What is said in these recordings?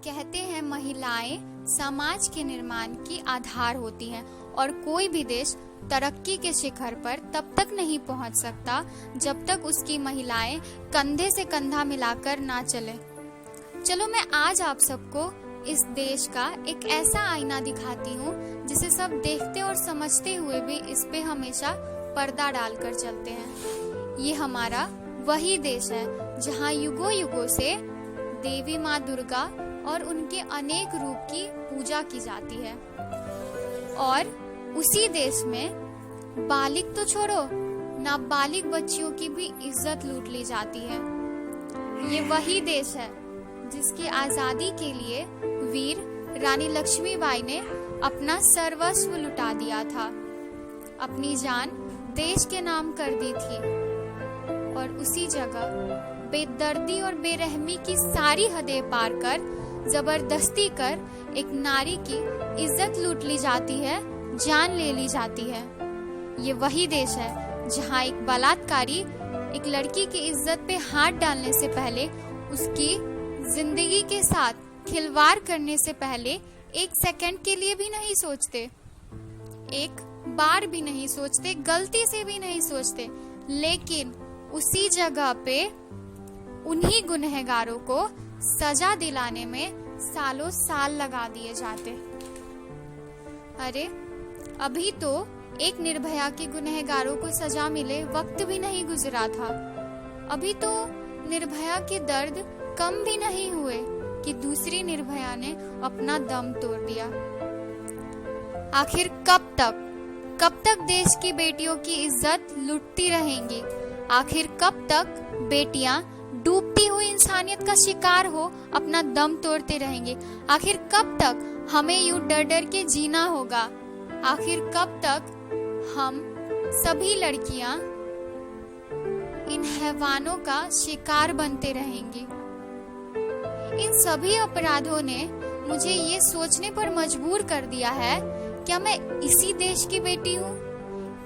कहते हैं महिलाएं समाज के निर्माण की आधार होती हैं और कोई भी देश तरक्की के शिखर पर तब तक नहीं पहुंच सकता जब तक उसकी महिलाएं कंधे से कंधा मिलाकर ना चले। चलो मैं आज आप सबको इस देश का एक ऐसा आईना दिखाती हूँ जिसे सब देखते और समझते हुए भी इस पे हमेशा पर्दा डालकर चलते हैं। ये हमारा वही देश है जहाँ युगों युगों से देवी माँ दुर्गा और उनके अनेक रूप की पूजा की जाती है और उसी देश में बालिग तो छोड़ो, नाबालिग बच्चियों की भी इज्जत लूट ली जाती है। ये वही देश है जिसकी आजादी के लिए वीर रानी लक्ष्मीबाई ने अपना सर्वस्व लुटा दिया था, अपनी जान देश के नाम कर दी थी और उसी जगह बेदर्दी और बेरहमी की सारी हदें पार कर जबरदस्ती कर एक नारी की इज्जत लूट ली जाती है, जान ले ली जाती है। ये वही देश है जहाँ एक बलात्कारी एक लड़की की इज्जत पे हाथ डालने से पहले, उसकी जिंदगी के साथ खिलवाड़ करने से पहले एक सेकंड के लिए भी नहीं सोचते, एक बार भी नहीं सोचते, गलती से भी नहीं सोचते, लेकिन उसी जगह पे उन्हीं गुनहगारों को सजा दिलाने में सालों साल लगा दिए जाते। अरे अभी तो एक निर्भया के गुनहगारों को सजा मिले वक्त भी नहीं गुजरा था, अभी तो निर्भया के दर्द कम भी नहीं हुए कि दूसरी निर्भया ने अपना दम तोड़ दिया। आखिर कब तक देश की बेटियों की इज्जत लुटती रहेंगी? आखिर कब तक बेटियां डूबती हुई इंसानियत का शिकार हो अपना दम तोड़ते रहेंगे? आखिर कब तक हमें यूं डर डर के जीना होगा? आखिर कब तक हम सभी लड़कियां इन हैवानों का शिकार बनते रहेंगी? इन सभी अपराधों ने मुझे ये सोचने पर मजबूर कर दिया है, क्या मैं इसी देश की बेटी हूँ?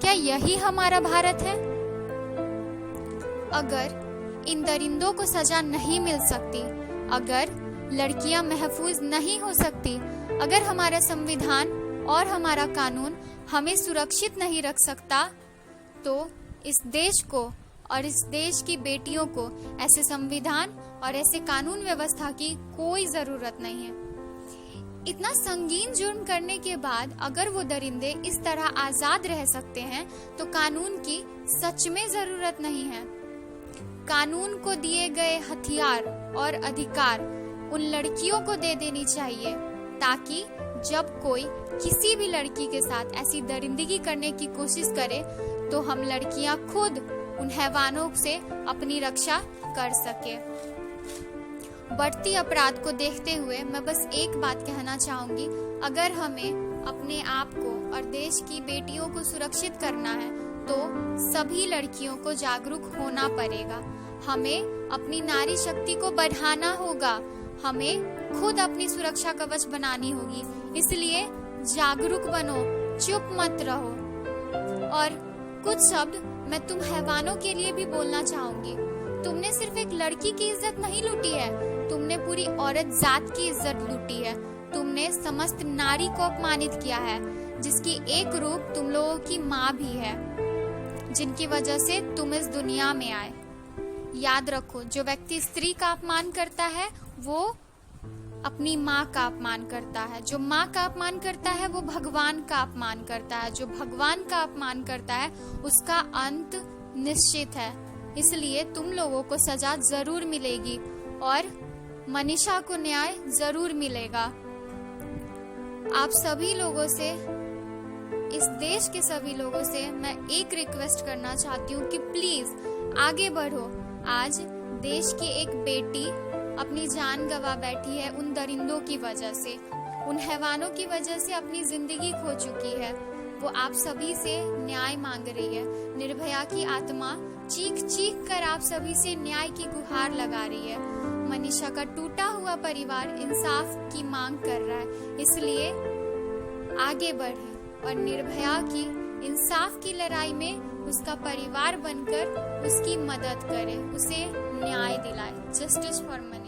क्या यही हमारा भारत है? अगर इन दरिंदों को सजा नहीं मिल सकती, अगर लड़कियां महफूज नहीं हो सकती, अगर हमारा संविधान और हमारा कानून हमें सुरक्षित नहीं रख सकता, तो इस देश को और इस देश की बेटियों को ऐसे संविधान और ऐसे कानून व्यवस्था की कोई जरूरत नहीं है। इतना संगीन जुर्म करने के बाद अगर वो दरिंदे इस तरह आजाद रह सकते हैं तो कानून की सच में जरूरत नहीं है। कानून को दिए गए हथियार और अधिकार उन लड़कियों को दे देनी चाहिए ताकि जब कोई किसी भी लड़की के साथ ऐसी दरिंदगी करने की कोशिश करे तो हम लड़कियां खुद उन हैवानों से अपनी रक्षा कर सके। बढ़ती अपराध को देखते हुए मैं बस एक बात कहना चाहूंगी, अगर हमें अपने आप को और देश की बेटियों को सुरक्षित करना है तो सभी लड़कियों को जागरूक होना पड़ेगा। हमें अपनी नारी शक्ति को बढ़ाना होगा, हमें खुद अपनी सुरक्षा कवच बनानी होगी। इसलिए जागरूक बनो, चुप मत रहो। और कुछ शब्द मैं तुम हैवानों के लिए भी बोलना चाहूंगी। तुमने सिर्फ एक लड़की की इज्जत नहीं लूटी है, तुमने पूरी औरत जात की इज्जत लूटी है। तुमने समस्त नारी को अपमानित किया है, जिसकी एक रूप तुम लोगों की माँ भी है, जिनकी वजह से तुम इस दुनिया में आए। याद रखो, जो व्यक्ति स्त्री का अपमान करता है वो अपनी माँ का अपमान करता है, जो माँ का अपमान करता है वो भगवान का अपमान करता है, जो भगवान का अपमान करता है उसका अंत निश्चित है। इसलिए तुम लोगों को सजा जरूर मिलेगी और मनीषा को न्याय जरूर मिलेगा। आप सभी लोगों से, इस देश के सभी लोगों से मैं एक रिक्वेस्ट करना चाहती हूँ कि प्लीज आगे बढ़ो। आज देश की एक बेटी अपनी जान गंवा बैठी है उन दरिंदों की वजह से, उन हैवानों की वजह से अपनी जिंदगी खो चुकी है। वो आप सभी से न्याय मांग रही है। निर्भया की आत्मा चीख चीख कर आप सभी से न्याय की गुहार लगा रही है। मनीषा का टूटा हुआ परिवार इंसाफ की मांग कर रहा है। इसलिए आगे बढ़े और निर्भया की इंसाफ की लड़ाई में उसका परिवार बनकर उसकी मदद करे, उसे न्याय दिलाए। Justice for Manisha.